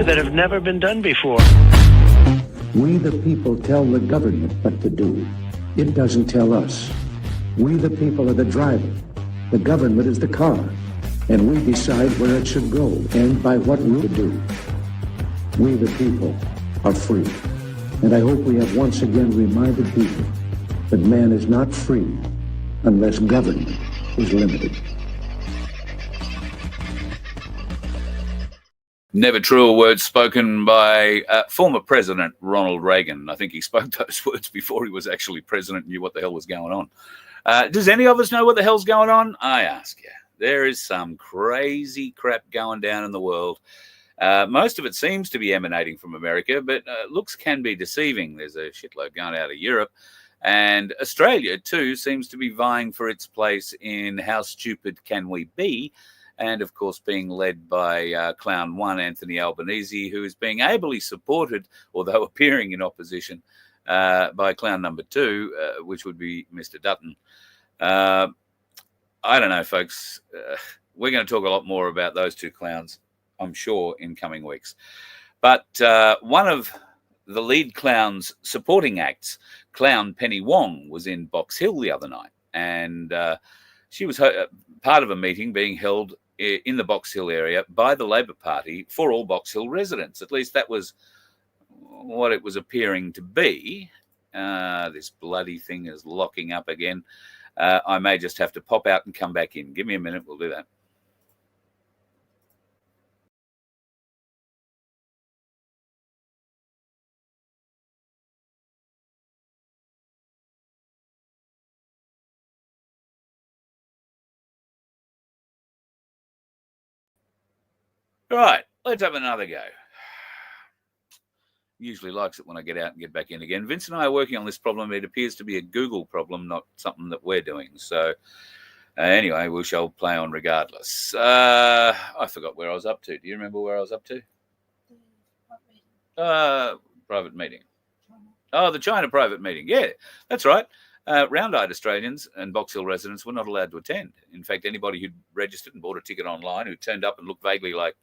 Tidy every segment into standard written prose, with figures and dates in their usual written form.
do that have never been done before. We the people tell the government what to do. It doesn't tell us. We the people are the driver. The government is the car. And we decide where it should go and by what route to do. We the people are free. And I hope we have once again reminded people that man is not free unless government is limited. Never truer words spoken by former President Ronald Reagan. I think he spoke those words before he was actually president and knew what the hell was going on. Does any of us know what the hell's going on? I ask you. There is some crazy crap going down in the world. Most of it seems to be emanating from America, but looks can be deceiving. There's a shitload going out of Europe. And Australia, too, seems to be vying for its place in how stupid can we be? And, of course, being led by Clown 1, Anthony Albanese, who is being ably supported, although appearing in opposition, by Clown number 2, which would be Mr. Dutton. I don't know, folks. We're going to talk a lot more about those two clowns, I'm sure, in coming weeks. But one of the lead clown's supporting acts, Clown Penny Wong, was in Box Hill the other night. And she was part of a meeting being held in the Box Hill area by the Labor Party for all Box Hill residents. At least that was what it was appearing to be. This bloody thing is locking up again. I may just have to pop out and come back in. Give me a minute. We'll do that. Right, let's have another go. Usually likes it when I get out and get back in again. Vince and I are working on this problem. It appears to be a Google problem, not something that we're doing. So anyway, we shall play on regardless. I forgot where I was up to. Do you remember where I was up to? Private meeting. Oh, the China private meeting. Yeah, that's right. Round-eyed Australians and Box Hill residents were not allowed to attend. In fact, anybody who'd registered and bought a ticket online who turned up and looked vaguely like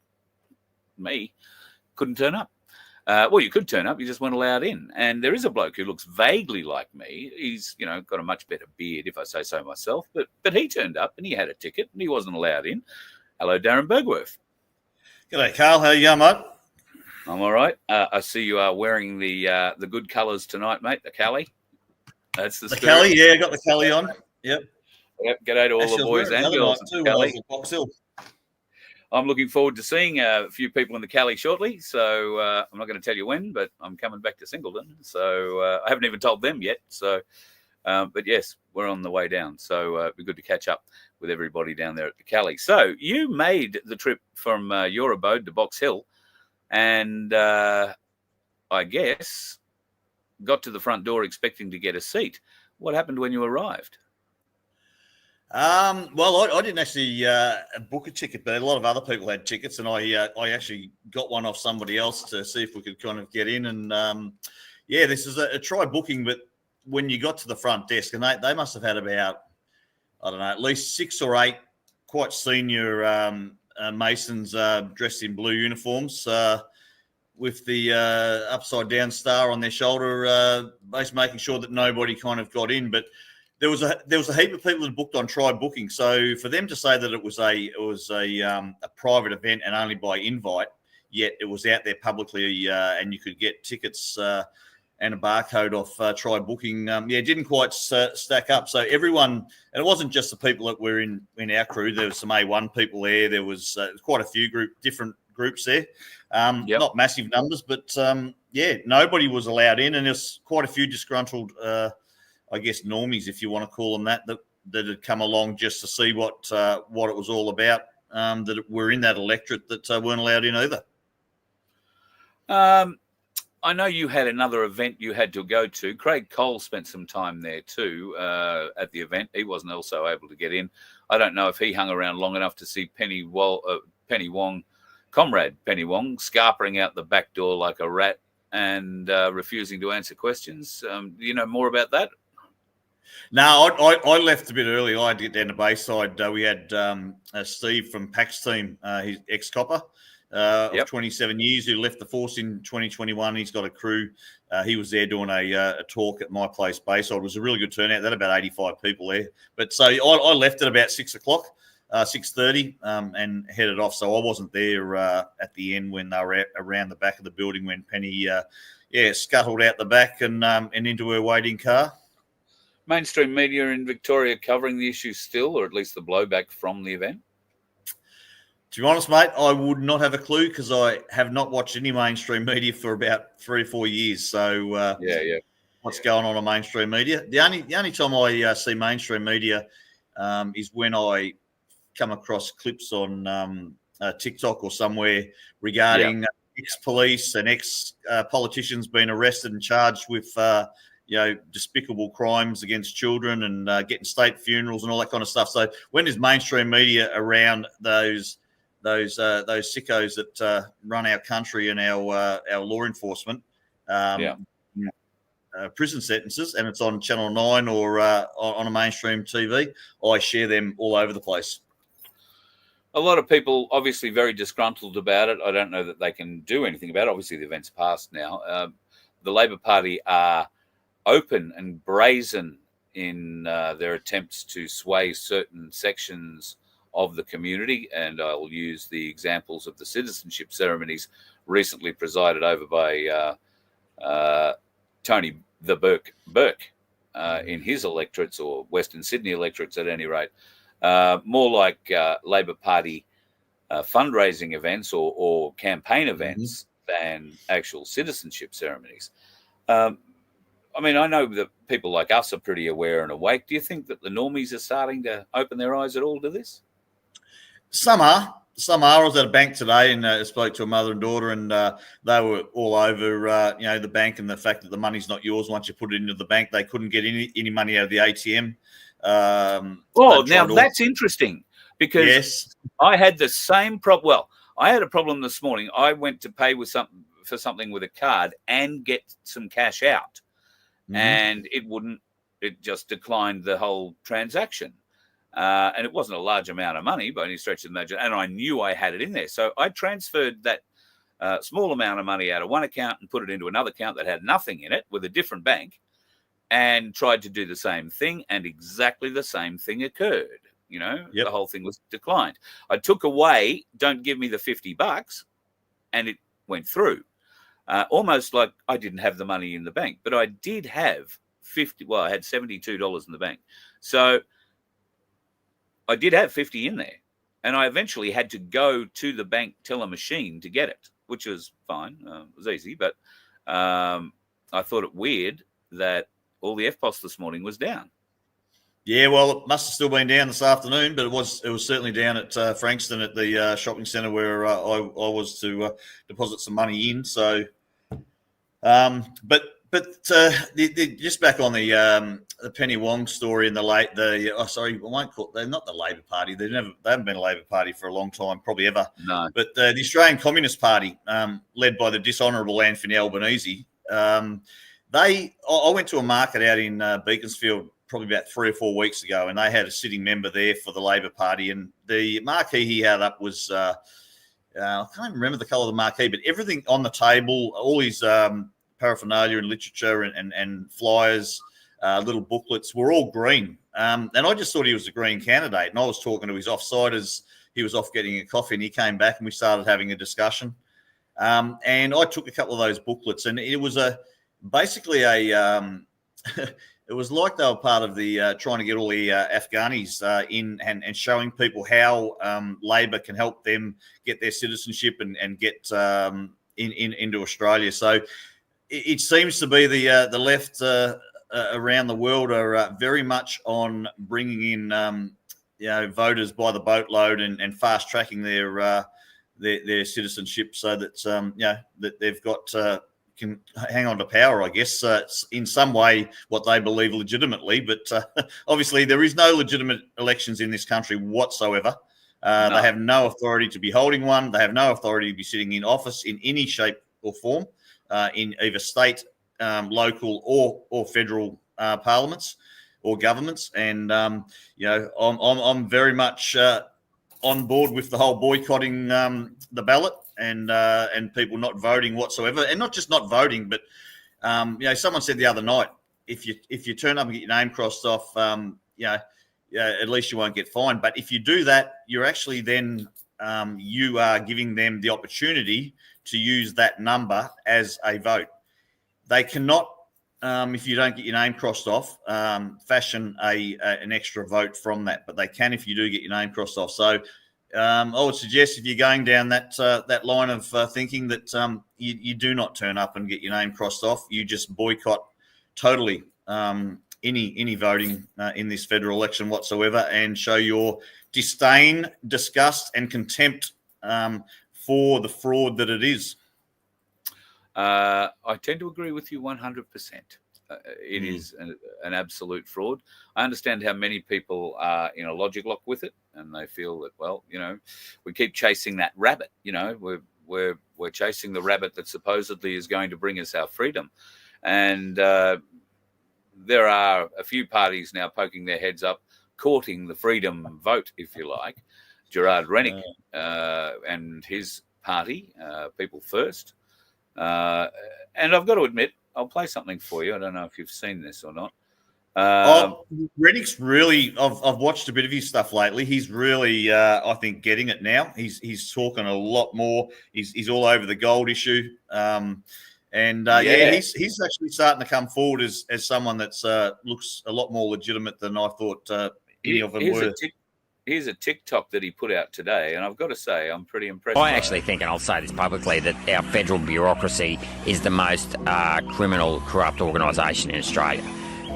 me couldn't turn up. Well, you could turn up, you just weren't allowed in. And there is a bloke who looks vaguely like me. He's, got a much better beard, if I say so myself. But he turned up and he had a ticket and he wasn't allowed in. Hello, Darren Bergwerf. G'day, Carl. How are you, mate? I'm all right. I see you are wearing the good colours tonight, mate. The Cali. That's the Cali. Yeah, got the Cali on. Yep. G'day to all the boys and girls in Cali. Box Hill. I'm looking forward to seeing a few people in the Cali shortly. So I'm not going to tell you when, but I'm coming back to Singleton. So I haven't even told them yet. So, but yes, we're on the way down. So it'd be good to catch up with everybody down there at the Cali. So you made the trip from your abode to Box Hill and I guess got to the front door expecting to get a seat. What happened when you arrived? Well, I didn't actually book a ticket, but a lot of other people had tickets, and I actually got one off somebody else to see if we could kind of get in. And this is a try booking, but when you got to the front desk, and they must have had about, I don't know, at least 6 or 8 quite senior Masons dressed in blue uniforms with the upside down star on their shoulder, basically making sure that nobody kind of got in, but. There was a heap of people that booked on try booking. So for them to say that it was a private event and only by invite, yet it was out there publicly and you could get tickets and a barcode off try booking, didn't quite stack up. So everyone, and it wasn't just the people that were in our crew. There was some A1 people there. There was quite a few different groups there. Not massive numbers, but nobody was allowed in, and there's quite a few disgruntled. I guess normies, if you want to call them that had come along just to see what it was all about, that were in that electorate that weren't allowed in either. I know you had another event you had to go to. Craig Cole spent some time there too at the event. He wasn't also able to get in. I don't know if he hung around long enough to see Penny Wong, comrade Penny Wong, scarpering out the back door like a rat and refusing to answer questions. Do you know more about that? No, I left a bit early. I had to get down to Bayside. We had Steve from Pack's team, his ex-copper, Yep. of 27 years who left the force in 2021. He's got a crew. He was there doing a talk at My Place Bayside. It was a really good turnout. There had about 85 people there. But so I left at about 6 o'clock. 6:30 and headed off. So I wasn't there at the end when they were around the back of the building when Penny, scuttled out the back and into her waiting car. Mainstream media in Victoria covering the issue still, or at least the blowback from the event? To be honest, mate, I would not have a clue because I have not watched any mainstream media for about 3 or 4 years. So what's going on mainstream media? The only time I see mainstream media is when I come across clips on TikTok or somewhere regarding ex-police and ex-politicians being arrested and charged with despicable crimes against children and getting state funerals and all that kind of stuff. So when there's mainstream media around those sickos that run our country and our law enforcement, prison sentences, and it's on Channel 9 or on a mainstream TV, I share them all over the place. A lot of people obviously very disgruntled about it. I don't know that they can do anything about it. Obviously, the event's passed now. The Labor Party are open and brazen in their attempts to sway certain sections of the community, and I'll use the examples of the citizenship ceremonies recently presided over by Tony the Burke in his electorates, or Western Sydney electorates at any rate. More like Labor Party fundraising events or campaign events than actual citizenship ceremonies. I mean, I know that people like us are pretty aware and awake. Do you think that the normies are starting to open their eyes at all to this? Some are. I was at a bank today and spoke to a mother and daughter, and they were all over, the bank and the fact that the money's not yours once you put it into the bank. They couldn't get any money out of the ATM. Now that's interesting because I had the same problem. Well, I had a problem this morning. I went to pay for something with a card and get some cash out, and it just declined the whole transaction. And it wasn't a large amount of money by any stretch of the imagination, and I knew I had it in there. So I transferred that small amount of money out of one account and put it into another account that had nothing in it with a different bank, and tried to do the same thing, and exactly the same thing occurred. The whole thing was declined. I took away, don't give me the $50, and it went through. Almost like I didn't have the money in the bank, but I did have I had $72 in the bank. So I did have 50 in there, and I eventually had to go to the bank teller machine to get it, which was fine. It was easy, but I thought it weird that all the FPOS this morning was down. Yeah, well, it must have still been down this afternoon, but it was certainly down at Frankston at the shopping centre where I was to deposit some money in. So, just back on the Penny Wong story and they're not the Labor Party. They haven't been a Labor Party for a long time, probably ever. No. But the Australian Communist Party, led by the dishonourable Anthony Albanese, I went to a market out in Beaconsfield probably about 3 or 4 weeks ago, and they had a sitting member there for the Labor Party, and the marquee he had up was I can't even remember the colour of the marquee, but everything on the table, all his paraphernalia and literature and flyers, little booklets were all green. And I just thought he was a green candidate, and I was talking to his offsiders. He was off getting a coffee, and he came back, and we started having a discussion. And I took a couple of those booklets, and it was basically it was like they were part of the trying to get all the Afghanis in and showing people how Labor can help them get their citizenship and get into Australia. So it seems to be the left around the world are very much on bringing in voters by the boatload and fast tracking their citizenship so that that they've got can hang on to power, I guess, in some way what they believe legitimately. But obviously there is no legitimate elections in this country whatsoever. No. They have no authority to be holding one. They have no authority to be sitting in office in any shape or form in either state, local or federal parliaments or governments. And, I'm very much on board with the whole boycotting the ballot and people not voting whatsoever, and not just not voting, but someone said the other night, if you turn up and get your name crossed off, at least you won't get fined. But if you do that, you're actually then you are giving them the opportunity to use that number as a vote. They cannot, if you don't get your name crossed off, fashion an extra vote from that. But they can if you do get your name crossed off. So I would suggest if you're going down that line of thinking that you do not turn up and get your name crossed off, you just boycott totally any voting in this federal election whatsoever, and show your disdain, disgust, and contempt for the fraud that it is. I tend to agree with you 100%. It is an absolute fraud. I understand how many people are in a logic lock with it, and they feel that, well, we keep chasing that rabbit. We're chasing the rabbit that supposedly is going to bring us our freedom, and there are a few parties now poking their heads up, courting the freedom vote, if you like. Gerard Rennick and his party, People First. And I've got to admit, I'll play something for you. I don't know if you've seen this or not. Rennick's really, I've watched a bit of his stuff lately. He's really, I think, getting it now. He's talking a lot more. He's all over the gold issue. He's actually starting to come forward as someone that's looks a lot more legitimate than I thought any of them were. Here's a TikTok that he put out today, and I've got to say, I'm pretty impressed. I actually think, and I'll say this publicly, that our federal bureaucracy is the most criminal, corrupt organisation in Australia.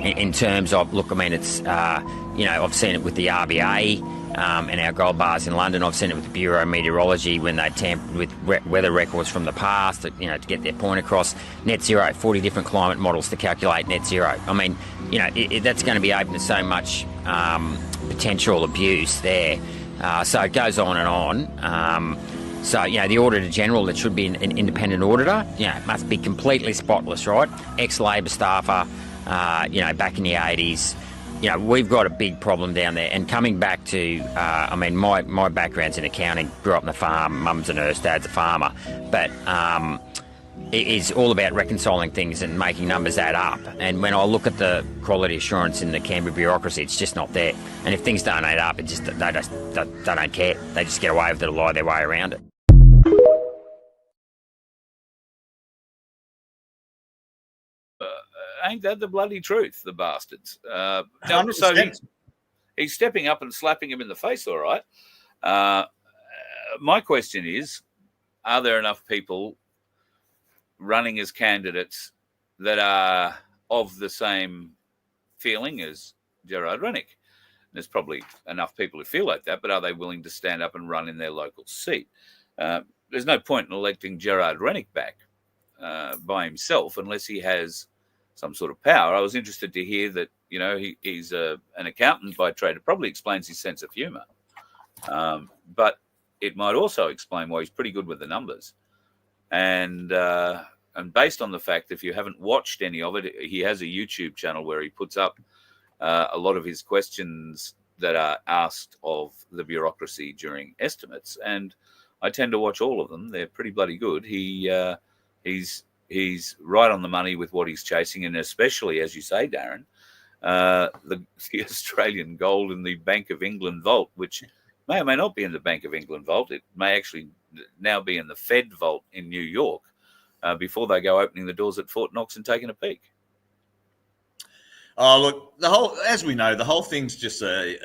In terms of, look, I mean, it's, I've seen it with the RBA and our gold bars in London. I've seen it with the Bureau of Meteorology when they tampered with weather records from the past, to get their point across. Net zero, 40 different climate models to calculate net zero. I mean, that's going to be open to so much potential abuse there. So it goes on and on. The Auditor General, that should be an independent auditor, must be completely spotless, right? Ex-Labor staffer, back in the 80s. We've got a big problem down there. And coming back to, my background's in accounting, grew up on the farm, mum's a nurse, dad's a farmer. But it is all about reconciling things and making numbers add up. And when I look at the quality assurance in the Canberra bureaucracy, it's just not there. And if things don't add up, they don't care. They just get away with it, lie their way around it. Ain't that the bloody truth, the bastards? So he's stepping up and slapping him in the face, all right. My question is, are there enough people running as candidates that are of the same feeling as Gerard Rennick? There's probably enough people who feel like that, but are they willing to stand up and run in their local seat? There's no point in electing Gerard Rennick back by himself unless he has some sort of power. I was interested to hear that, he's an accountant by trade. It probably explains his sense of humour. But it might also explain why he's pretty good with the numbers. And based on the fact, if you haven't watched any of it, he has a YouTube channel where he puts up a lot of his questions that are asked of the bureaucracy during estimates. And I tend to watch all of them. They're pretty bloody good. He's right on the money with what he's chasing, and especially, as you say, Darren, the Australian gold in the Bank of England vault, which may or may not be in the Bank of England vault. It may actually now be in the Fed vault in New York before they go opening the doors at Fort Knox and taking a peek. Oh, look, as we know, the whole thing's just we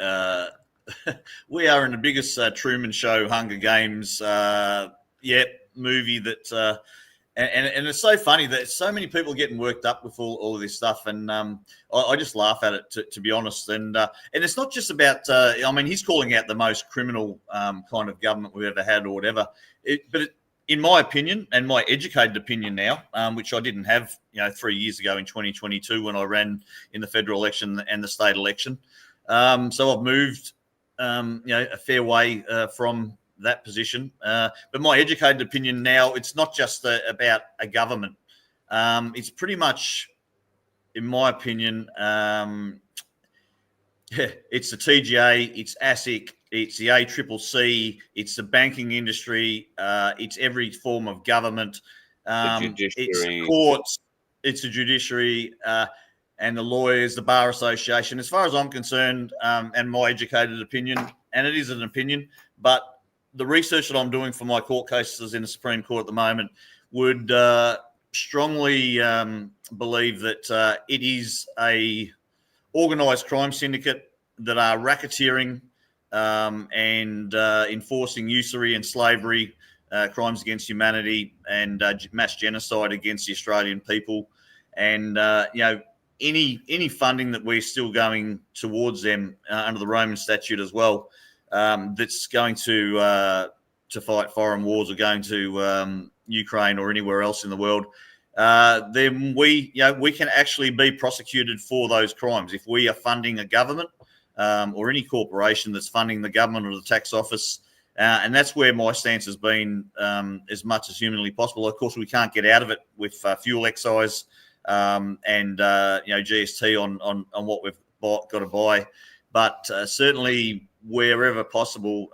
are in the biggest Truman Show, Hunger Games, movie that. And it's so funny that so many people are getting worked up with all of this stuff, and I just laugh at it, to be honest. And it's not just about. He's calling out the most criminal kind of government we've ever had, or whatever. In my opinion, and my educated opinion now, which I didn't have, 3 years ago in 2022 when I ran in the federal election and the state election. So I've moved, a fair way from that position. But my educated opinion now, it's not just about a government. It's pretty much, in my opinion, it's the TGA, it's ASIC, it's the ACCC, it's the banking industry, it's every form of government, it's the judiciary. courts, it's the judiciary, and the lawyers, the Bar Association. As far as I'm concerned, and my educated opinion, and it is an opinion, but the research that I'm doing for my court cases in the Supreme Court at the moment would strongly believe that it is a organised crime syndicate that are racketeering and enforcing usury and slavery, crimes against humanity, and mass genocide against the Australian people. And any funding that we're still going towards them under the Roman Statute as well, that's going to fight foreign wars or going to Ukraine or anywhere else in the world, then we can actually be prosecuted for those crimes if we are funding a government or any corporation that's funding the government or the tax office. And that's where my stance has been, as much as humanly possible. Of course, we can't get out of it with fuel excise and GST on what we've got to buy. But certainly, wherever possible,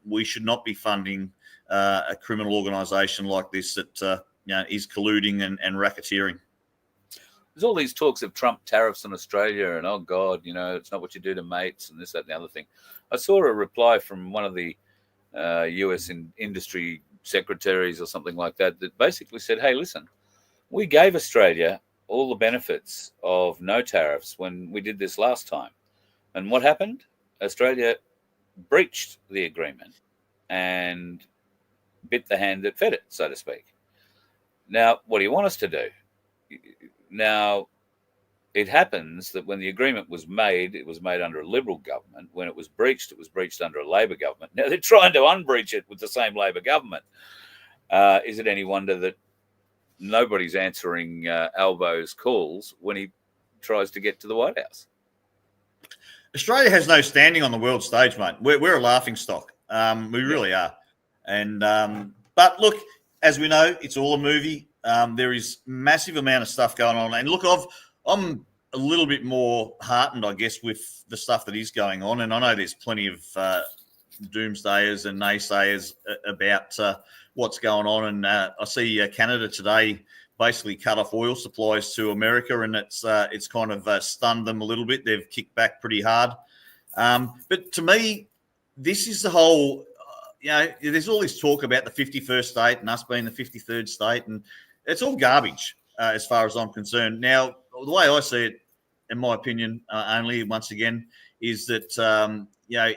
we should not be funding a criminal organisation like this that is colluding and racketeering. There's all these talks of Trump tariffs on Australia, and oh God, it's not what you do to mates, and this, that, and the other thing. I saw a reply from one of the US industry secretaries or something like that basically said, "Hey, listen, we gave Australia all the benefits of no tariffs when we did this last time, and what happened? Australia breached the agreement and bit the hand that fed it, so to speak. Now, what do you want us to do?" Now, it happens that when the agreement was made, it was made under a Liberal government. When it was breached under a Labor government. Now, they're trying to unbreach it with the same Labor government. Is it any wonder that nobody's answering Albo's calls when he tries to get to the White House? Australia has no standing on the world stage, mate. We're a laughingstock. We really are. And but look, as we know, it's all a movie. There is massive amount of stuff going on. And look, I'm a little bit more heartened, I guess, with the stuff that is going on. And I know there's plenty of doomsdayers and naysayers about what's going on. And I see Canada today basically cut off oil supplies to America, and it's kind of stunned them a little bit. They've kicked back pretty hard. But to me, this is the whole, there's all this talk about the 51st state and us being the 53rd state, and it's all garbage as far as I'm concerned. Now, the way I see it, in my opinion, only once again, is that,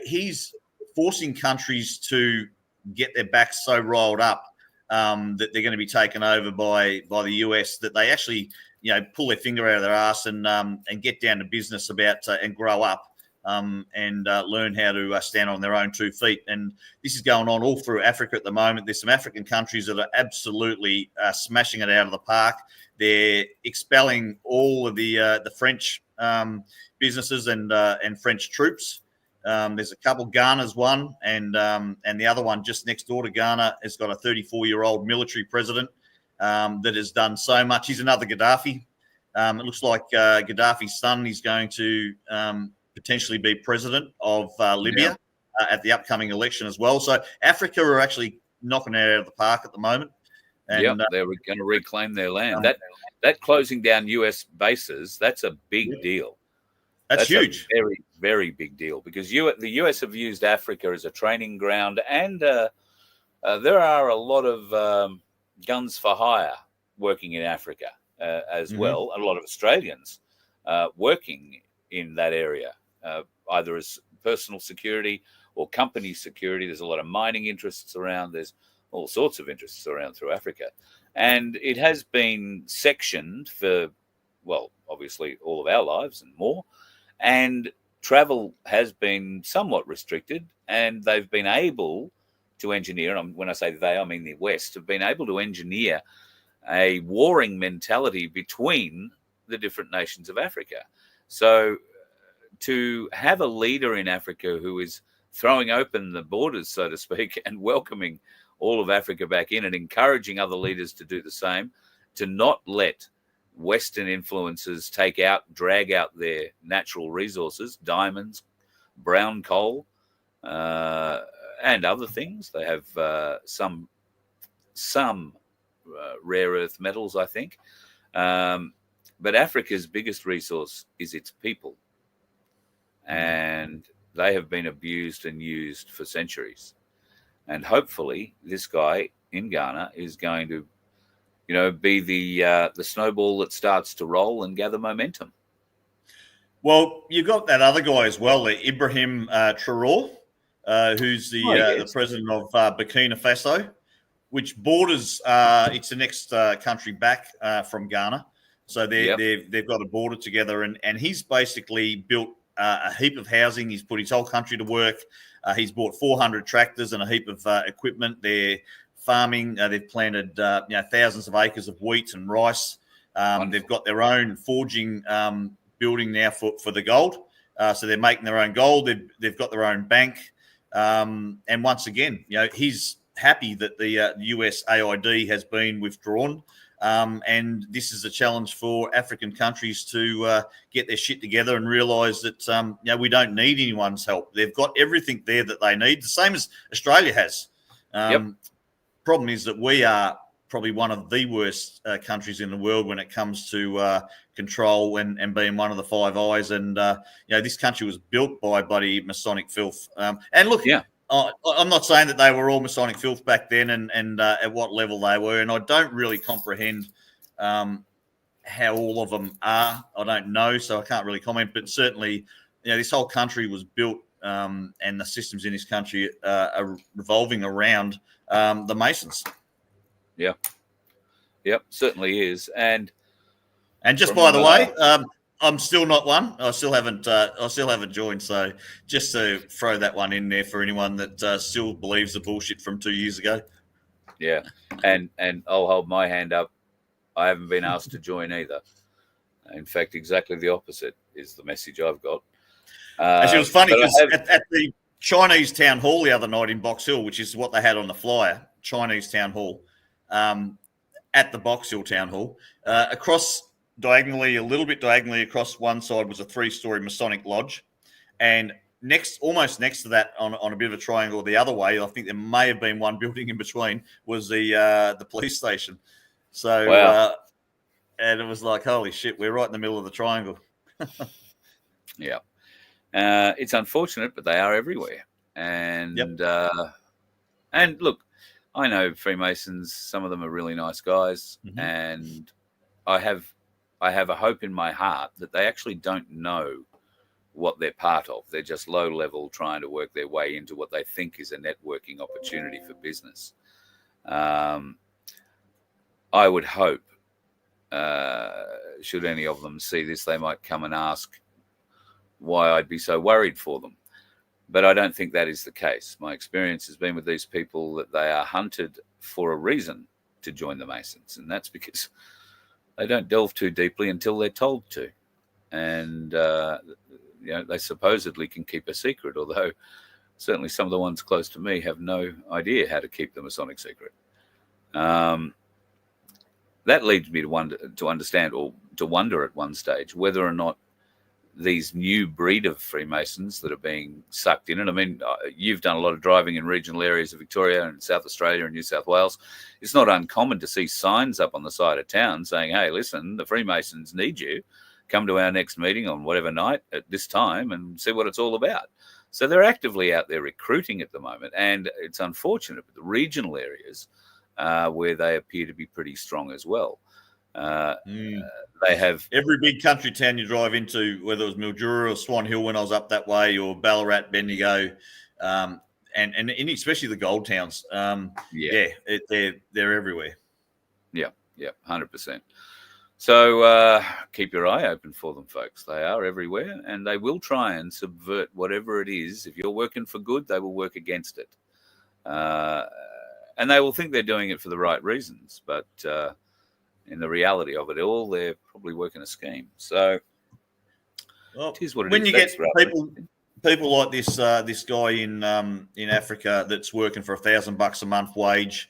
he's forcing countries to get their backs so rolled up that they're going to be taken over by the US, that they actually, pull their finger out of their ass and get down to business about and grow up and learn how to stand on their own 2 feet. And this is going on all through Africa at the moment. There's some African countries that are absolutely smashing it out of the park. They're expelling all of the French businesses and French troops. There's a couple. Ghana's one, and the other one just next door to Ghana has got a 34-year-old military president that has done so much. He's another Gaddafi. It looks like Gaddafi's son is going to potentially be president of Libya at the upcoming election as well. So Africa are actually knocking it out of the park at the moment. And, they're going to reclaim their land. That closing down US bases, that's a big deal. That's huge. A very, very big deal, because the US have used Africa as a training ground, and there are a lot of guns for hire working in Africa as well. A lot of Australians working in that area, either as personal security or company security. There's a lot of mining interests around. There's all sorts of interests around through Africa. And it has been sectioned for, well, obviously all of our lives and more. And travel has been somewhat restricted, and they've been able to engineer, and when I say they, I mean the West, have been able to engineer a warring mentality between the different nations of Africa. So to have a leader in Africa who is throwing open the borders, so to speak, and welcoming all of Africa back in and encouraging other leaders to do the same, to not let Western influences drag out their natural resources, diamonds, brown coal, and other things. They have some rare earth metals, I think. But Africa's biggest resource is its people. And they have been abused and used for centuries. And hopefully this guy in Ghana is going to, be the snowball that starts to roll and gather momentum. Well, you've got that other guy as well, Ibrahim Traore, who's the president of Burkina Faso, which borders. It's the next country back from Ghana, so they've got a border together, and he's basically built a heap of housing. He's put his whole country to work. He's bought 400 tractors and a heap of equipment. They're farming. They've planted thousands of acres of wheat and rice. They've got their own forging building now for the gold. So they're making their own gold. They've got their own bank. And once again, he's happy that the US AID has been withdrawn. And this is a challenge for African countries to get their shit together and realise that we don't need anyone's help. They've got everything there that they need, the same as Australia has. Problem is that we are probably one of the worst countries in the world when it comes to control and being one of the Five Eyes. And this country was built by bloody Masonic filth. And look, I'm not saying that they were all Masonic filth back then and at what level they were. And I don't really comprehend how all of them are. I don't know, so I can't really comment. But certainly, this whole country was built and the systems in this country are revolving around the Masons. Yeah. Yep, certainly is. And just by the way, I'm still not one. I still haven't joined. So just to throw that one in there for anyone that still believes the bullshit from 2 years ago. Yeah, and I'll hold my hand up. I haven't been asked to join either. In fact, exactly the opposite is the message I've got. Actually, it was funny because at the Chinese town hall the other night in Box Hill, which is what they had on the flyer, Chinese town hall, at the Box Hill town hall, across diagonally, a little bit diagonally across one side was a 3-story Masonic lodge, and almost next to that, on a bit of a triangle the other way, I think there may have been one building in between, was the police station. So, wow. And it was like, holy shit, we're right in the middle of the triangle. Yeah. It's unfortunate, but they are everywhere. And and look, I know Freemasons. Some of them are really nice guys, and I have a hope in my heart that they actually don't know what they're part of. They're just low level, trying to work their way into what they think is a networking opportunity for business. I would hope, should any of them see this, they might come and ask why I'd be so worried for them. But I don't think that is the case. My experience has been with these people that they are hunted for a reason to join the Masons, and that's because they don't delve too deeply until they're told to. And, they supposedly can keep a secret, although certainly some of the ones close to me have no idea how to keep the Masonic secret. That leads me to understand, or to wonder at one stage, whether or not these new breed of Freemasons that are being sucked in. And I mean, you've done a lot of driving in regional areas of Victoria and South Australia and New South Wales. It's not uncommon to see signs up on the side of town saying, hey, listen, the Freemasons need you. Come to our next meeting on whatever night at this time and see what it's all about. So they're actively out there recruiting at the moment. And it's unfortunate, but the regional areas where they appear to be pretty strong as well. They have every big country town you drive into, whether it was Mildura or Swan Hill when I was up that way, or Ballarat, Bendigo, and especially the gold towns. They're everywhere. Yeah, 100%. So keep your eye open for them, folks. They are everywhere, and they will try and subvert whatever it is. If you're working for good, they will work against it, and they will think they're doing it for the right reasons, but in the reality of it all, they're probably working a scheme. So, it is what it is. When you get people like this guy in Africa that's working for $1,000 a month wage,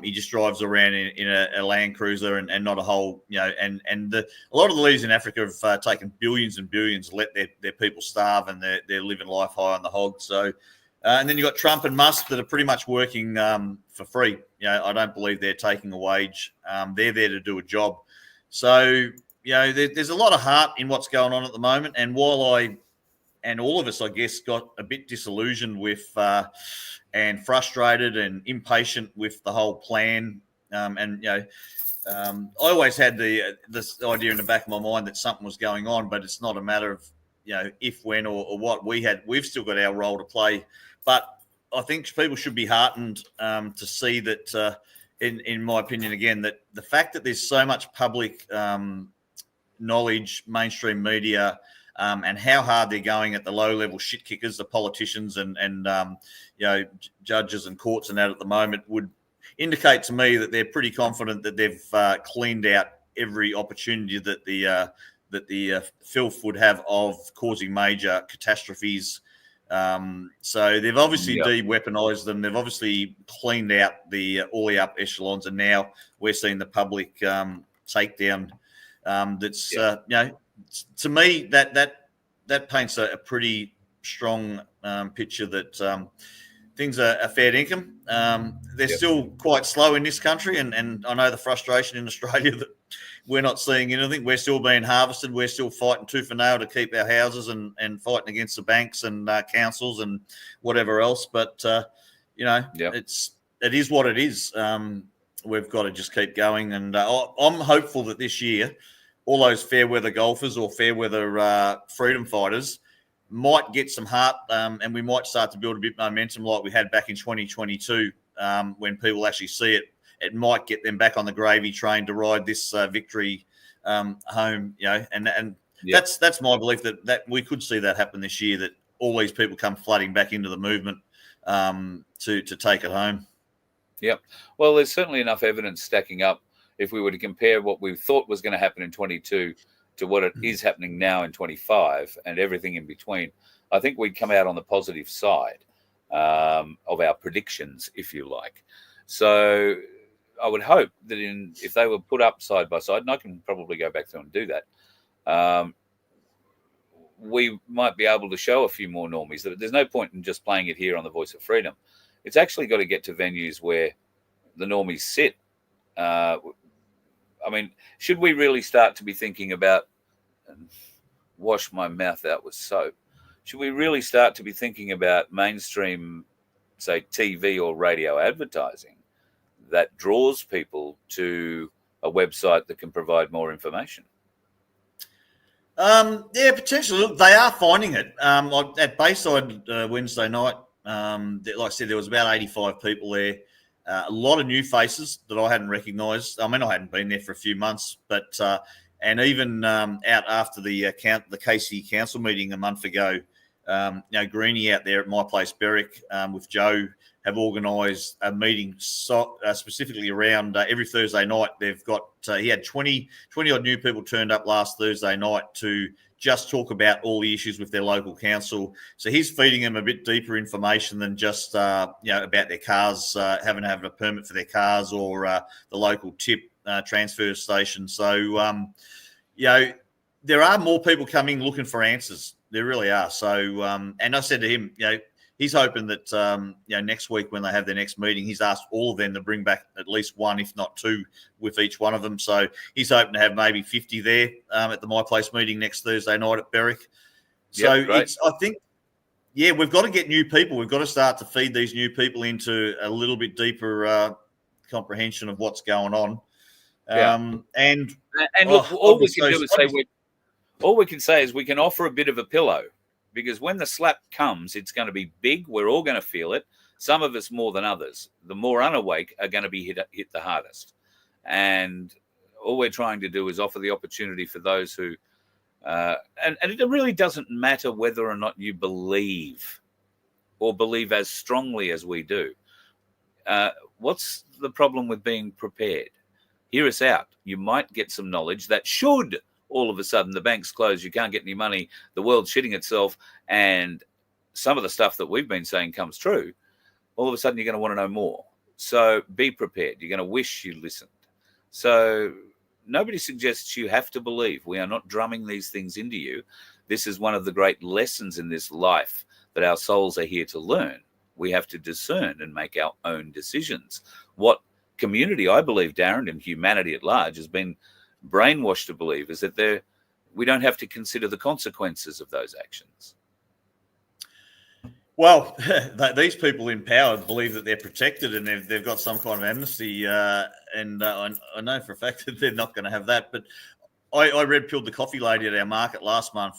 he just drives around in a Land Cruiser and not a whole, and a lot of the leaders in Africa have taken billions and billions, let their people starve, and they're living life high on the hog. So, And then you've got Trump and Musk that are pretty much working for free. I don't believe they're taking a wage. They're there to do a job. So, there's a lot of heart in what's going on at the moment. And while all of us, I guess, got a bit disillusioned with and frustrated and impatient with the whole plan. I always had this idea in the back of my mind that something was going on, but it's not a matter of if, when, or what. We've still got our role to play, but I think people should be heartened to see that. In my opinion, again, that the fact that there's so much public knowledge, mainstream media, and how hard they're going at the low-level shit kickers, the politicians and judges and courts and that at the moment would indicate to me that they're pretty confident that they've cleaned out every opportunity that the filth would have of causing major catastrophes. So they've obviously de-weaponized them. They've obviously cleaned out all the up echelons, and now we're seeing the public takedown. To me, that paints a pretty strong picture that things are fair income. They're still quite slow in this country, and I know the frustration in Australia that we're not seeing anything. We're still being harvested. We're still fighting tooth and nail to keep our houses and fighting against the banks and councils and whatever else. But it is what it is. We've got to just keep going, and I'm hopeful that this year, all those fair weather golfers or fair weather freedom fighters might get some heart, and we might start to build a bit of momentum like we had back in 2022 when people actually see it. It might get them back on the gravy train to ride this victory home, and that's my belief that we could see that happen this year, that all these people come flooding back into the movement to take it home. Yep. Well, there's certainly enough evidence stacking up if we were to compare what we thought was going to happen in 22 to what it is happening now in 25 and everything in between. I think we'd come out on the positive side of our predictions, if you like. So I would hope that if they were put up side by side, and I can probably go back through and do that, we might be able to show a few more normies that there's no point in just playing it here on the Voice of Freedom. It's actually got to get to venues where the normies sit. Should we really start to be thinking about, wash my mouth out with soap, should we really start to be thinking about mainstream, say, TV or radio advertising that draws people to a website that can provide more information? Potentially. Look, they are finding it. At Bayside Wednesday night, like I said, there was about 85 people there. A lot of new faces that I hadn't recognised. I mean, I hadn't been there for a few months, but and even out after the KC council meeting a month ago, Greenie out there at my place, Berwick, with Joe, have organised a meeting specifically around every Thursday night. They've got he had 20 odd new people turned up last Thursday night to just talk about all the issues with their local council. So he's feeding them a bit deeper information than just about their cars, having to have a permit for their cars, or the local tip transfer station. So there are more people coming looking for answers. There really are. So and I said to him, he's hoping that next week when they have their next meeting, he's asked all of them to bring back at least one, if not two, with each one of them. So he's hoping to have maybe 50 there at the My Place meeting next Thursday night at Berwick. So I think, we've got to get new people. We've got to start to feed these new people into a little bit deeper comprehension of what's going on. And look, all we can do is say all we can say is we can offer a bit of a pillow. Because when the slap comes, it's going to be big. We're all going to feel it. Some of us more than others. The more unawake are going to be hit the hardest. And all we're trying to do is offer the opportunity for those who, and it really doesn't matter whether or not you believe or believe as strongly as we do. What's the problem with being prepared? Hear us out. You might get some knowledge that should all of a sudden the bank's closed, you can't get any money, the world's shitting itself, and some of the stuff that we've been saying comes true, all of a sudden you're going to want to know more. So be prepared. You're going to wish you listened. So nobody suggests you have to believe. We are not drumming these things into you. This is one of the great lessons in this life that our souls are here to learn. We have to discern and make our own decisions. What community, I believe, Darren, and humanity at large has been brainwashed to believe is that we don't have to consider the consequences of those actions. Well, these people in power believe that they're protected and they've got some kind of amnesty, and I know for a fact that they're not going to have that. But I red-pilled the coffee lady at our market last month,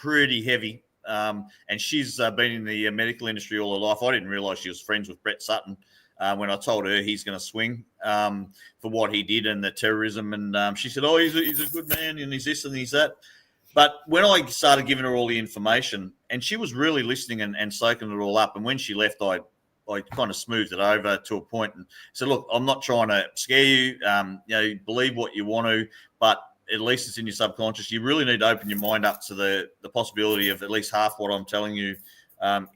pretty heavy, and she's been in the medical industry all her life. I didn't realise she was friends with Brett Sutton when I told her he's going to swing for what he did and the terrorism, and she said, "Oh, he's a good man and he's this and he's that." But when I started giving her all the information, and she was really listening and soaking it all up, and when she left, I kind of smoothed it over to a point and said, "Look, I'm not trying to scare you. Believe what you want to, but at least it's in your subconscious. You really need to open your mind up to the possibility of at least half what I'm telling you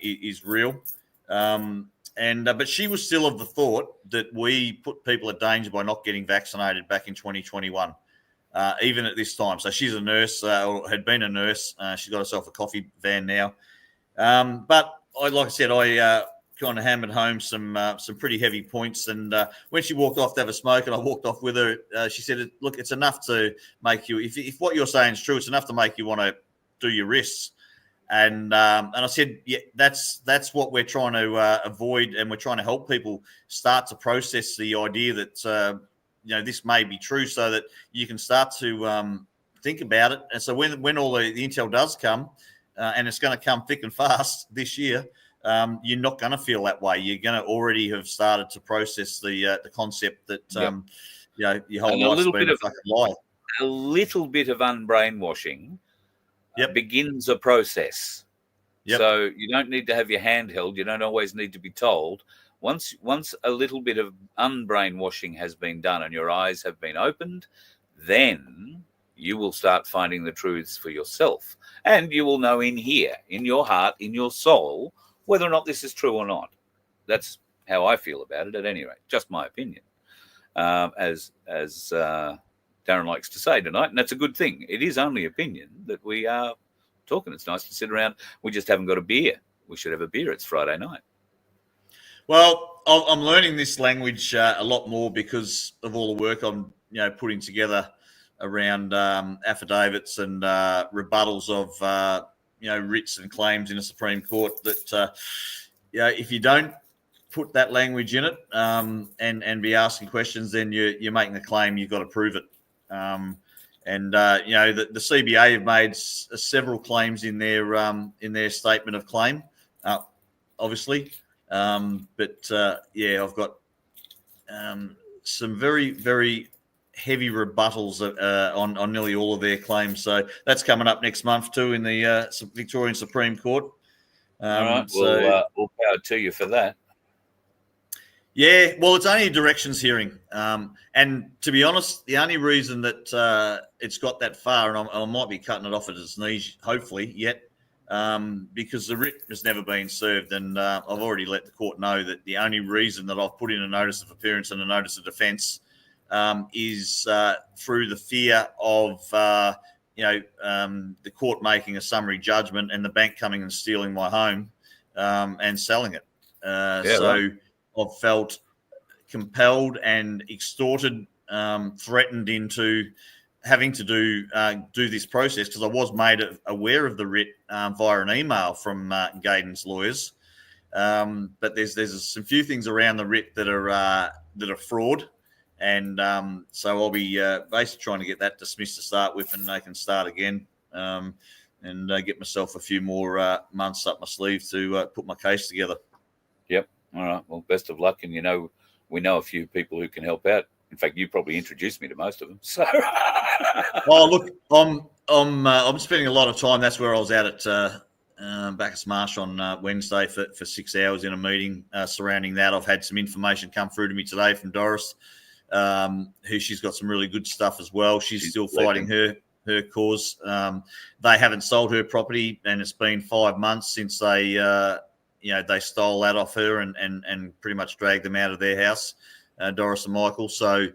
is real." But she was still of the thought that we put people at danger by not getting vaccinated back in 2021. Even at this time. So she's a nurse, or had been a nurse. She's got herself a coffee van now. But like I said, I kind of hammered home some pretty heavy points. And when she walked off to have a smoke and I walked off with her, she said, "Look, it's enough to make you, if what you're saying is true, it's enough to make you want to do your risks." And I said, "Yeah, that's what we're trying to avoid, and we're trying to help people start to process the idea that this may be true, so that you can start to think about it." And so when all the intel does come, and it's going to come thick and fast this year, you're not going to feel that way. You're going to already have started to process the concept that your whole life's been a fucking lie. A little bit of unbrainwashing begins a process. Yep. So you don't need to have your hand held. You don't always need to be told. Once a little bit of unbrainwashing has been done and your eyes have been opened, then you will start finding the truths for yourself. And you will know in here, in your heart, in your soul, whether or not this is true or not. That's how I feel about it, at any rate. Just my opinion. As Darren likes to say tonight, and that's a good thing. It is only opinion that we are talking. It's nice to sit around. We just haven't got a beer. We should have a beer. It's Friday night. Well, I'm learning this language a lot more because of all the work I'm, putting together around affidavits and rebuttals of, writs and claims in the Supreme Court. That, if you don't put that language in it and be asking questions, then you're making a claim. You've got to prove it. The CBA have made several claims in their statement of claim, obviously. I've got some very, very heavy rebuttals on nearly all of their claims. So that's coming up next month too in the Victorian Supreme Court. All right, all power to you for that. Yeah, well, it's only a directions hearing. And to be honest, the only reason that it's got that far, and I might be cutting it off at its knees, hopefully, yet, because the writ has never been served. And I've already let the court know that the only reason that I've put in a notice of appearance and a notice of defence is through the fear of, the court making a summary judgment and the bank coming and stealing my home and selling it. Right. I've felt compelled and extorted, threatened into having to do this process because I was made aware of the writ via an email from Gaydon's lawyers. But there's some few things around the writ that are fraud, and so I'll be basically trying to get that dismissed to start with, and they can start again and get myself a few more months up my sleeve to put my case together. Yep. All right. Well, best of luck. And, we know a few people who can help out. In fact, you probably introduced me to most of them. So, look, I'm spending a lot of time. That's where I was out at Bacchus Marsh on Wednesday for 6 hours in a meeting surrounding that. I've had some information come through to me today from Doris, who she's got some really good stuff as well. She's still fighting her cause. They haven't sold her property, and it's been 5 months since they stole that off her and pretty much dragged them out of their house, Doris and Michael. So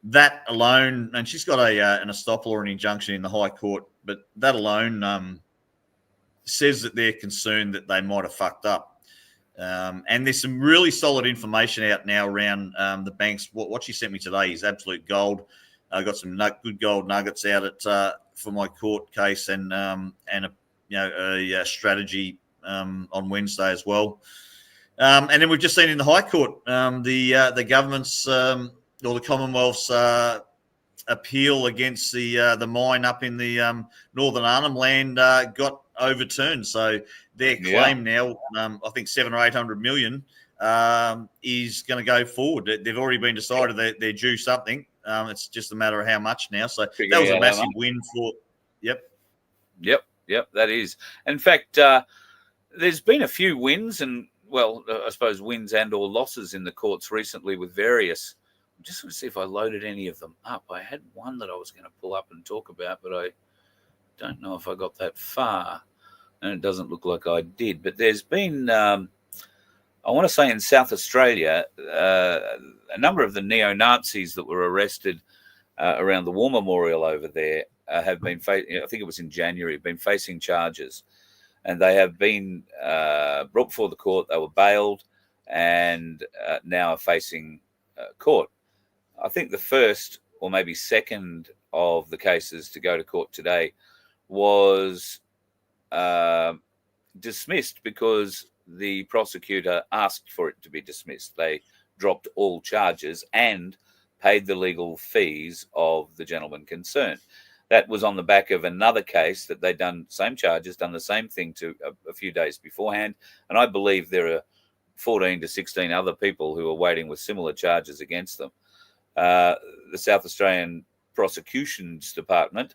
that alone, and she's got an estoppel or an injunction in the High Court, but that alone says that they're concerned that they might have fucked up. And there's some really solid information out now around the banks. What she sent me today is absolute gold. I got some good gold nuggets out for my court case, and a strategy on Wednesday as well. And then we've just seen in the High Court the government's or the Commonwealth's appeal against the mine up in the Northern Arnhem Land got overturned. So their claim now, I think 700 or 800 million, is going to go forward. They've already been decided that they're due something. It's just a matter of how much now. So that was a massive win for. Yep. That is. In fact, there's been a few wins and, well, I suppose wins and or losses in the courts recently with various. I'm just going to see if I loaded any of them up. I had one that I was going to pull up and talk about, but I don't know if I got that far. And it doesn't look like I did. But there's been, I want to say in South Australia, a number of the neo-Nazis that were arrested around the War Memorial over there have been, I think it was in January, been facing charges. And they have been brought before the court. They were bailed and now are facing court. I think the first or maybe second of the cases to go to court today was dismissed because the prosecutor asked for it to be dismissed. They dropped all charges and paid the legal fees of the gentleman concerned. That was on the back of another case that they'd done same charges, done the same thing to a few days beforehand. And I believe there are 14 to 16 other people who are waiting with similar charges against them. The South Australian Prosecutions Department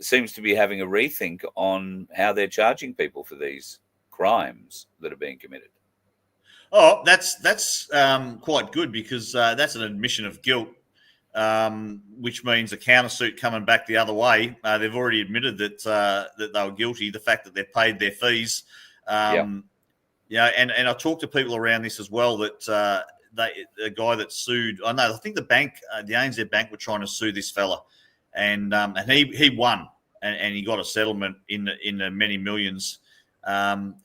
seems to be having a rethink on how they're charging people for these crimes that are being committed. Oh, that's quite good, because that's an admission of guilt, which means a countersuit coming back the other way. They've already admitted that they were guilty. The fact that they've paid their fees, and I talked to people around this as well, that the guy that sued, I think the bank, the ANZ Bank, were trying to sue this fella, and he won, and he got a settlement in the many millions, and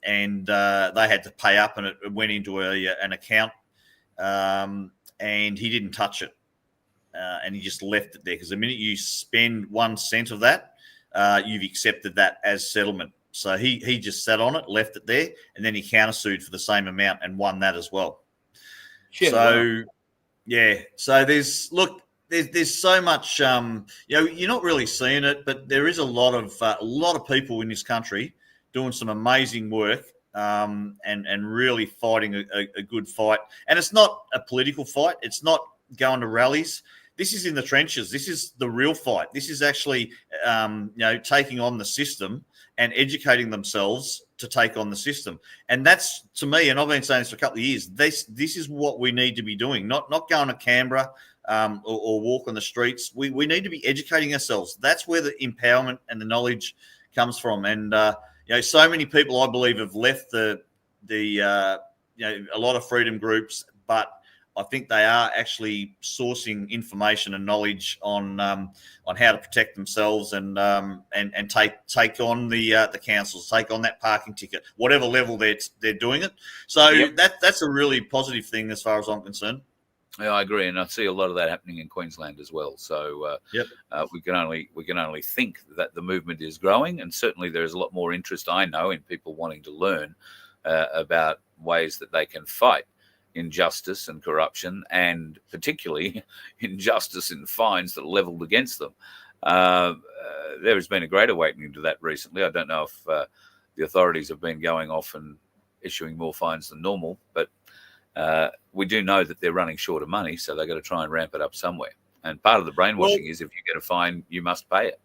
they had to pay up, and it went into an account, and he didn't touch it, and he just left it there, because the minute you spend 1 cent of that, you've accepted that as settlement. So he just sat on it, left it there, and then he countersued for the same amount and won that as well. Shit, so, wow. So there's so much. You're not really seeing it, but there is a lot of people in this country doing some amazing work, and really fighting a good fight. And it's not a political fight. It's not going to rallies. This is in the trenches. This is the real fight. This is actually, taking on the system and educating themselves to take on the system. And that's, to me, and I've been saying this for a couple of years, this is what we need to be doing, not going to Canberra or walk on the streets. We need to be educating ourselves. That's where the empowerment and the knowledge comes from. And, so many people, I believe, have left a lot of freedom groups, but I think they are actually sourcing information and knowledge on how to protect themselves and take on the councils, take on that parking ticket, whatever level they're doing it. So that's a really positive thing as far as I'm concerned. Yeah, I agree, and I see a lot of that happening in Queensland as well. So we can only think that the movement is growing, and certainly there is a lot more interest, I know, in people wanting to learn about ways that they can fight injustice and corruption, and particularly injustice in fines that are levelled against them. There has been a great awakening to that recently. I don't know if the authorities have been going off and issuing more fines than normal, but we do know that they're running short of money, so they've got to try and ramp it up somewhere. And part of the brainwashing is if you get a fine, you must pay it.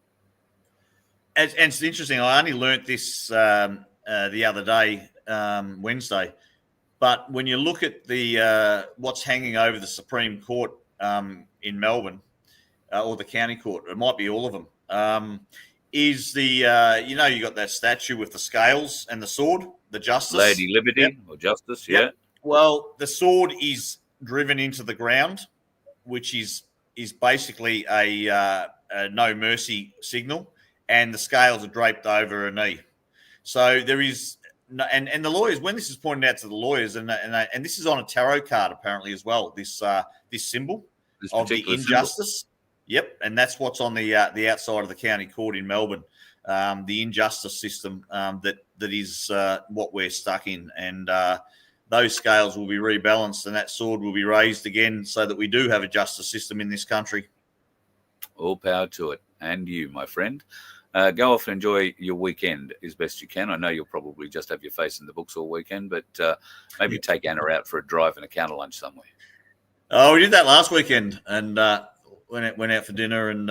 And it's interesting. I only learnt this the other day, Wednesday. But when you look at the what's hanging over the Supreme Court in Melbourne, or the county court, it might be all of them, is the you got that statue with the scales and the sword, the Justice, Lady Liberty or Justice, Yep. Well, the sword is driven into the ground, which is basically a no mercy signal, and the scales are draped over a knee. So there is no, and the lawyers, when this is pointed out to the lawyers, and this is on a tarot card apparently as well. This symbol This of the particular injustice. symbol. Yep, and that's what's on the outside of the county court in Melbourne. The injustice system that is what we're stuck in, and those scales will be rebalanced, and that sword will be raised again, so that we do have a justice system in this country. All power to it, and you, my friend. Go off and enjoy your weekend as best you can. I know you'll probably just have your face in the books all weekend, but maybe take Anna out for a drive and a counter lunch somewhere. Oh, we did that last weekend, and went out for dinner and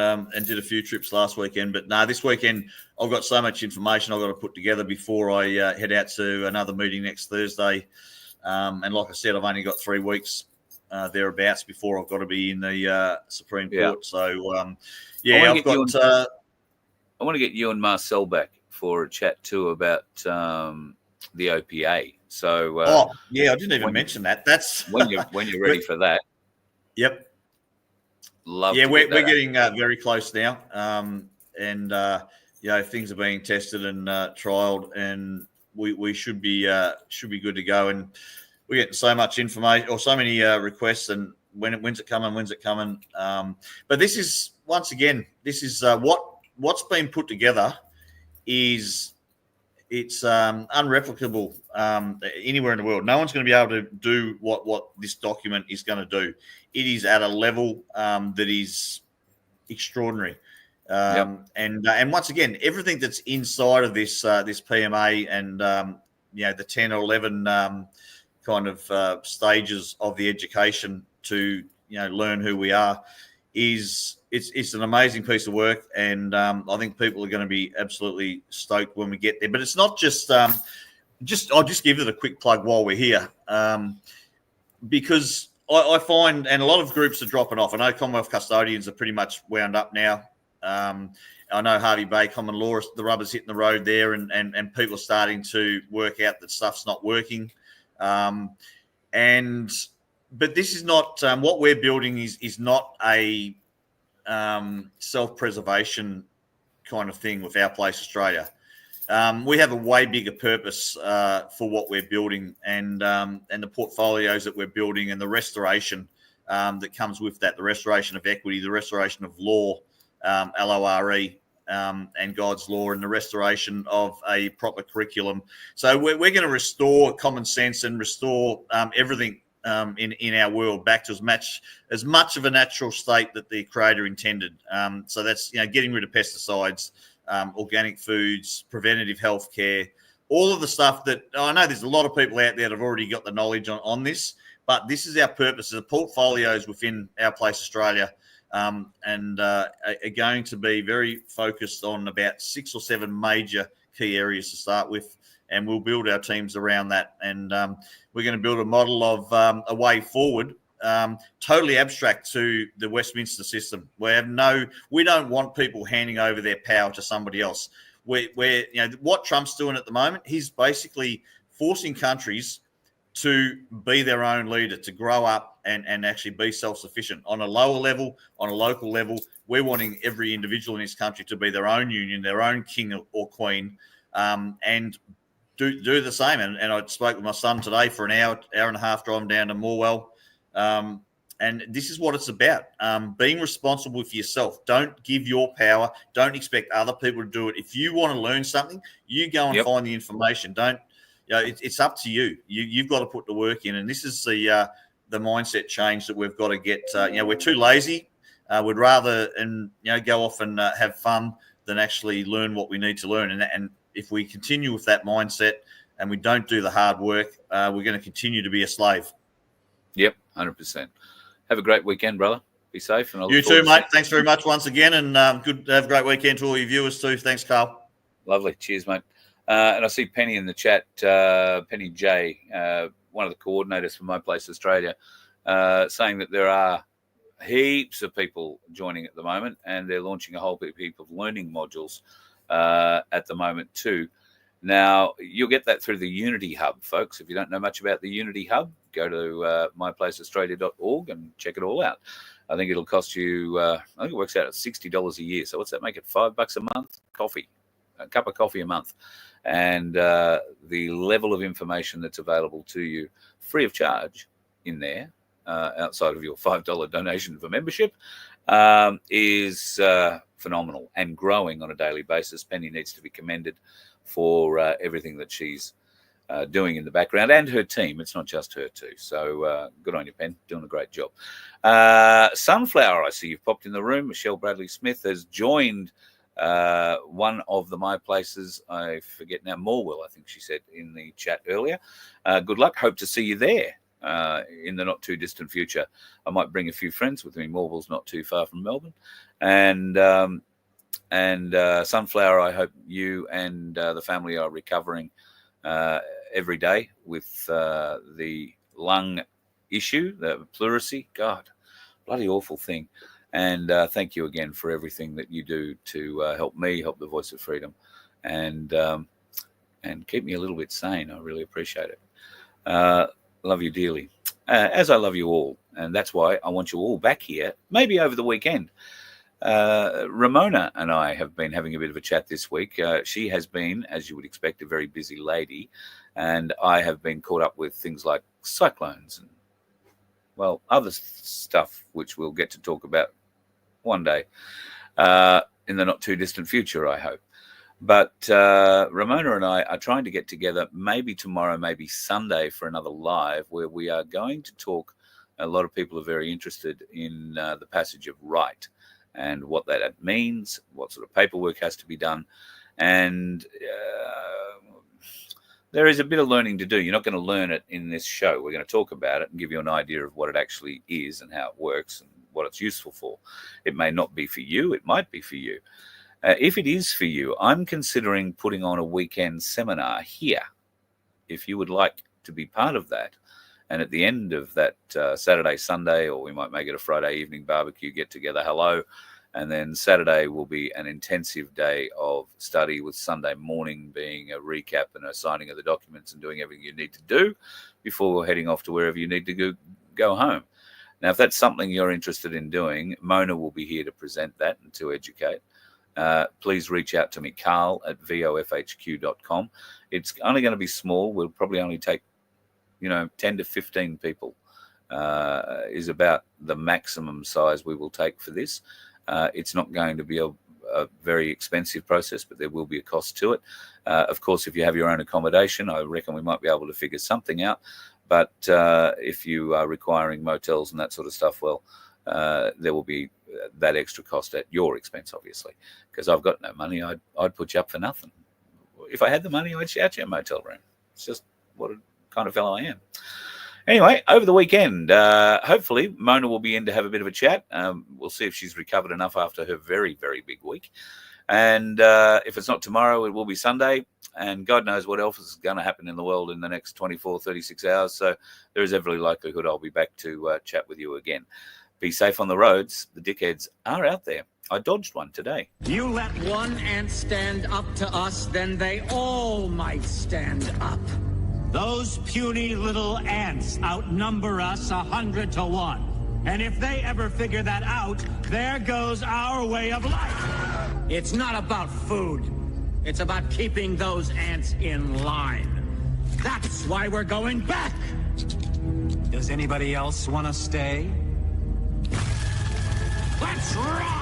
did a few trips last weekend. But no, this weekend I've got so much information I've got to put together before I head out to another meeting next Thursday. And like I said, I've only got 3 weeks thereabouts before I've got to be in the Supreme Court. So I've got. I want to get you and Marcel back for a chat too about the OPA. So, I didn't even mention that. That's when you're ready for that. Yep. We're getting very close now, and things are being tested and trialed, and we should be good to go. And we're getting so much information or so many requests, and when's it coming? But this is what's been put together is it's unreplicable anywhere in the world. No one's going to be able to do what this document is going to do. It is at a level that is extraordinary. And once again, everything that's inside of this PMA and the 10 or 11 kind of stages of the education to learn who we are is it's an amazing piece of work, and I think people are going to be absolutely stoked when we get there. But it's not just I'll just give it a quick plug while we're here, because I find, and a lot of groups are dropping off. I know Commonwealth custodians are pretty much wound up now. I know Harvey Bay Common Law, the rubber's hitting the road there, and people are starting to work out that stuff's not working. But this is not what we're building is not a self-preservation kind of thing with Our Place Australia. We have a way bigger purpose for what we're building, and the portfolios that we're building, and the restoration that comes with that, the restoration of equity, the restoration of law, LORE, and God's law, and the restoration of a proper curriculum. So we're going to restore common sense and restore everything in our world back to as much of a natural state that the Creator intended. So that's getting rid of pesticides, organic foods, preventative health care, all of the stuff that I know there's a lot of people out there that have already got the knowledge on this, but this is our purpose. The portfolios within Our Place Australia and are going to be very focused on about 6 or 7 major key areas to start with, and we'll build our teams around that. And we're going to build a model of a way forward, totally abstract to the Westminster system. We don't want people handing over their power to somebody else. What Trump's doing at the moment, he's basically forcing countries to be their own leader, to grow up and actually be self-sufficient on a lower level, on a local level. We're wanting every individual in this country to be their own union, their own king or queen, and do the same. And I spoke with my son today for an hour and a half driving down to Morwell. And this is what it's about, being responsible for yourself. Don't give your power. Don't expect other people to do it. If you want to learn something, you go and find the information. It's up to you. You've got to put the work in. And this is the mindset change that we've got to get. We're too lazy. We'd rather go off and have fun than actually learn what we need to learn. And if we continue with that mindset and we don't do the hard work, we're going to continue to be a slave. Yep, 100%. Have a great weekend, brother. Be safe. And you too, mate. Thanks very much once again, and good. Have a great weekend to all your viewers too. Thanks, Carl. Lovely. Cheers, mate. And I see Penny in the chat, Penny J, one of the coordinators for My Place Australia, saying that there are heaps of people joining at the moment, and they're launching a whole heap of learning modules at the moment too. Now, you'll get that through the Unity Hub, folks. If you don't know much about the Unity Hub, go to myplaceaustralia.org and check it all out. I think it'll cost you, I think it works out at $60 a year. So what's that make it? $5 a month? Coffee. a cup of coffee a month. And the level of information that's available to you free of charge in there, outside of your $5 donation for membership, is phenomenal and growing on a daily basis. Penny needs to be commended for everything that she's doing in the background, and her team. It's not just her too. So good on you, Pen. Doing a great job. Sunflower, I see you've popped in the room. Michelle Bradley Smith has joined one of the My Places. I forget now, Morwell, I think she said in the chat earlier. Good luck. Hope to see you there in the not too distant future. I might bring a few friends with me. Morwell's not too far from Melbourne. And Sunflower, I hope you and the family are recovering every day with the lung issue, the pleurisy. God, bloody awful thing. And thank you again for everything that you do to help me, help the Voice of Freedom, and keep me a little bit sane. I really appreciate it. Love you dearly, as I love you all. And that's why I want you all back here, maybe over the weekend. Ramona and I have been having a bit of a chat this week. She has been, as you would expect, a very busy lady. And I have been caught up with things like cyclones and, well, other stuff, which we'll get to talk about one day in the not too distant future, I hope. But Ramona and I are trying to get together maybe tomorrow, maybe Sunday, for another live where we are going to talk. A lot of people are very interested in the passage of right and what that means, what sort of paperwork has to be done. And there is a bit of learning to do. You're not going to learn it in this show. We're going to talk about it and give you an idea of what it actually is and how it works and what it's useful for. It may not be for you. It might be for you. If it is for you, I'm considering putting on a weekend seminar here. If you would like to be part of that, and at the end of that Saturday, Sunday, or we might make it a Friday evening barbecue get-together, hello, and then Saturday will be an intensive day of study, with Sunday morning being a recap and a signing of the documents and doing everything you need to do before heading off to wherever you need to go home. Now, if that's something you're interested in doing, Mona will be here to present that and to educate. Please reach out to me, carl@vofhq.com. It's only going to be small. We'll probably only take 10 to 15 people is about the maximum size we will take for this. It's not going to be a very expensive process, but there will be a cost to it. Of course, if you have your own accommodation, I reckon we might be able to figure something out. But if you are requiring motels and that sort of stuff, well, there will be that extra cost at your expense, obviously, because I've got no money. I'd put you up for nothing. If I had the money, I'd shout you a motel room. It's just what a kind of fellow I am. Anyway, over the weekend, hopefully Mona will be in to have a bit of a chat. We'll see if she's recovered enough after her very, very big week. And if it's not tomorrow, it will be Sunday. And God knows what else is going to happen in the world in the next 24, 36 hours. So there is every likelihood I'll be back to chat with you again. Be safe on the roads. The dickheads are out there. I dodged one today. You let one ant stand up to us, then they all might stand up. Those puny little ants outnumber us 100 to 1. And if they ever figure that out, there goes our way of life. It's not about food. It's about keeping those ants in line. That's why we're going back. Does anybody else want to stay? Let's rock!